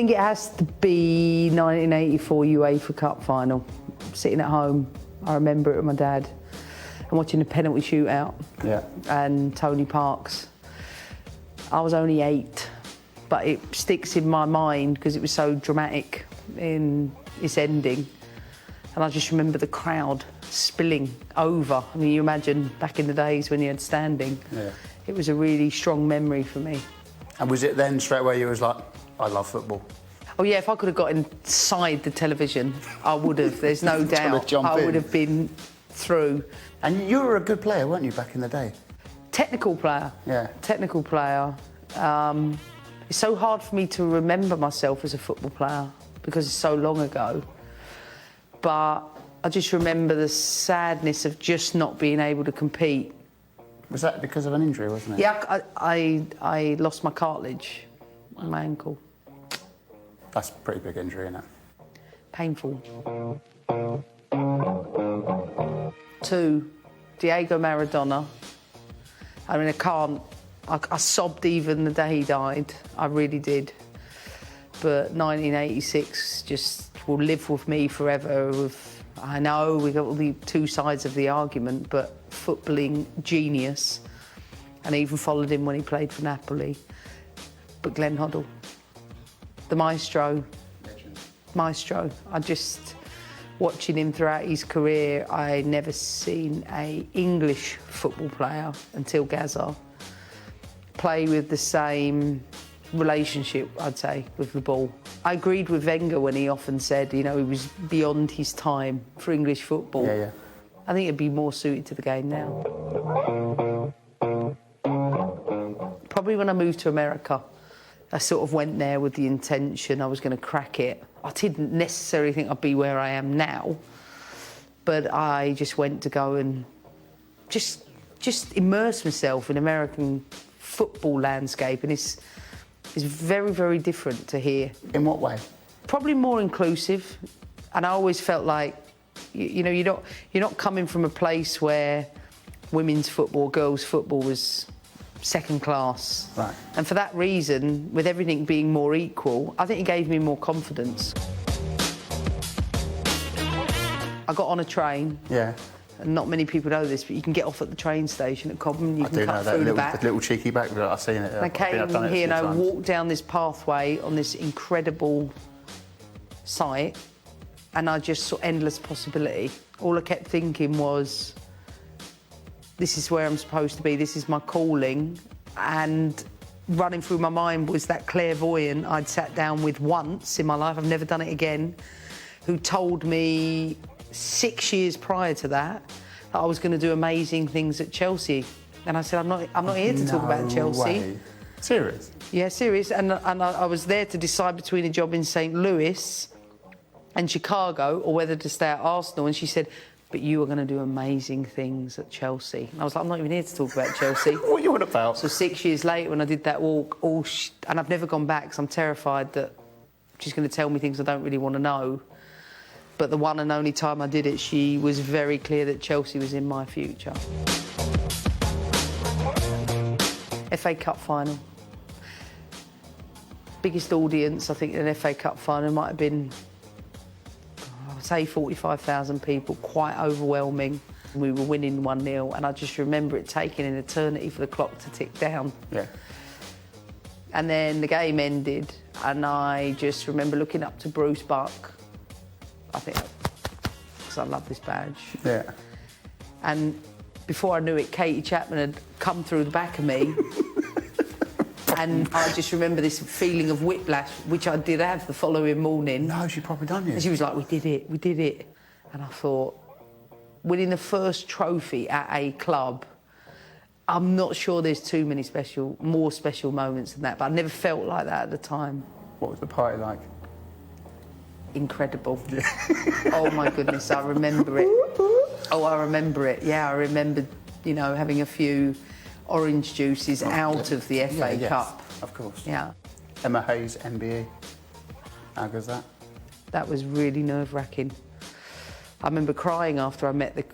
think it has to be 1984 UEFA Cup final. Sitting at home, I remember it with my dad, and watching the penalty shootout. Yeah. And Tony Parks. I was only 8, but it sticks in my mind because it was so dramatic in its ending. And I just remember the crowd spilling over. I mean, you imagine back in the days when you had standing. Yeah. It was a really strong memory for me. And was it then straight away you was like, I love football? Oh yeah, if I could have got inside the television, I would have. There's no doubt. I would have been through. And you were a good player, weren't you, back in the day? Technical player. Yeah. Technical player. It's so hard for me to remember myself as a football player because it's so long ago. But I just remember the sadness of just not being able to compete. Was that because of an injury, wasn't it? Yeah, I lost my cartilage on my ankle. That's a pretty big injury, isn't it? Painful. 2, Diego Maradona. I mean, I sobbed even the day he died. I really did. But 1986 just will live with me forever. I know we got all the two sides of the argument, but footballing genius. And I even followed him when he played for Napoli. But Glenn Hoddle, the maestro. Legend. Maestro. Watching him throughout his career, I never seen an English football player until Gaza play with the same relationship, I'd say, with the ball. I agreed with Wenger when he often said, you know, he was beyond his time for English football. Yeah, yeah. I think it'd be more suited to the game now. Probably when I moved to America, I sort of went there with the intention I was going to crack it. I didn't necessarily think I'd be where I am now, but I just went to go and just immerse myself in American football landscape, and it's very, very different to here. In what way? Probably more inclusive, and I always felt like, you know, you're not coming from a place where women's football, girls' football was second class. Right. And for that reason, with everything being more equal, I think it gave me more confidence. I got on a train. Yeah. And not many people know this, but you can get off at the train station at Cobham. You I can do cut know that through the back. the little cheeky back. I've seen it. And I came here and I walked down this pathway on this incredible site, and I just saw endless possibility. All I kept thinking was, this is where I'm supposed to be, this is my calling. And running through my mind was that clairvoyant I'd sat down with once in my life, I've never done it again, who told me 6 years prior to that I was going to do amazing things at Chelsea. And I said, I'm not here to talk about Chelsea. Way. Serious? Yeah, serious. And I was there to decide between a job in St. Louis and Chicago or whether to stay at Arsenal. And she said, but you are going to do amazing things at Chelsea. And I was like, I'm not even here to talk about Chelsea. What are you on about? So 6 years later, when I did that walk, and I've never gone back because I'm terrified that she's going to tell me things I don't really want to know. But the one and only time I did it, she was very clear that Chelsea was in my future. FA Cup final. Biggest audience, I think, in an FA Cup final might have been, I'd say 45,000 people, quite overwhelming. We were winning 1-0, and I just remember it taking an eternity for the clock to tick down. Yeah. And then the game ended, and I just remember looking up to Bruce Buck, I think, because I love this badge. Yeah. And before I knew it, Katie Chapman had come through the back of me. And I just remember this feeling of whiplash, which I did have the following morning. No, she probably done you. And she was like, we did it. And I thought, winning the first trophy at a club, I'm not sure there's too many more special moments than that, but I never felt like that at the time. What was the party like? Incredible. Yeah. Oh my goodness, I remember it. Oh, I remember it. Yeah, I remember, you know, having a few orange juices out of the FA Cup. Of course. Yeah. Emma Hayes, MBE. How goes that? That was really nerve-wracking. I remember crying after I met the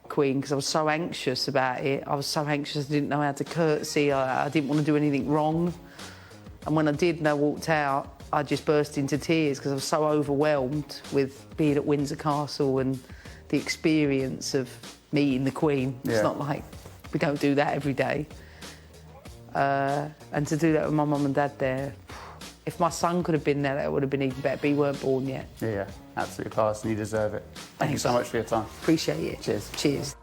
Queen because I was so anxious about it. I was so anxious I didn't know how to curtsy. I didn't want to do anything wrong. And when I did and I walked out, I just burst into tears because I was so overwhelmed with being at Windsor Castle and the experience of meeting the Queen. Yeah. It's not like we don't do that every day. And to do that with my mum and dad there, if my son could have been there, that would have been even better, but he weren't born yet. Yeah, absolutely class, and you deserve it. Thank you so much for your time. Appreciate it. Cheers. Cheers.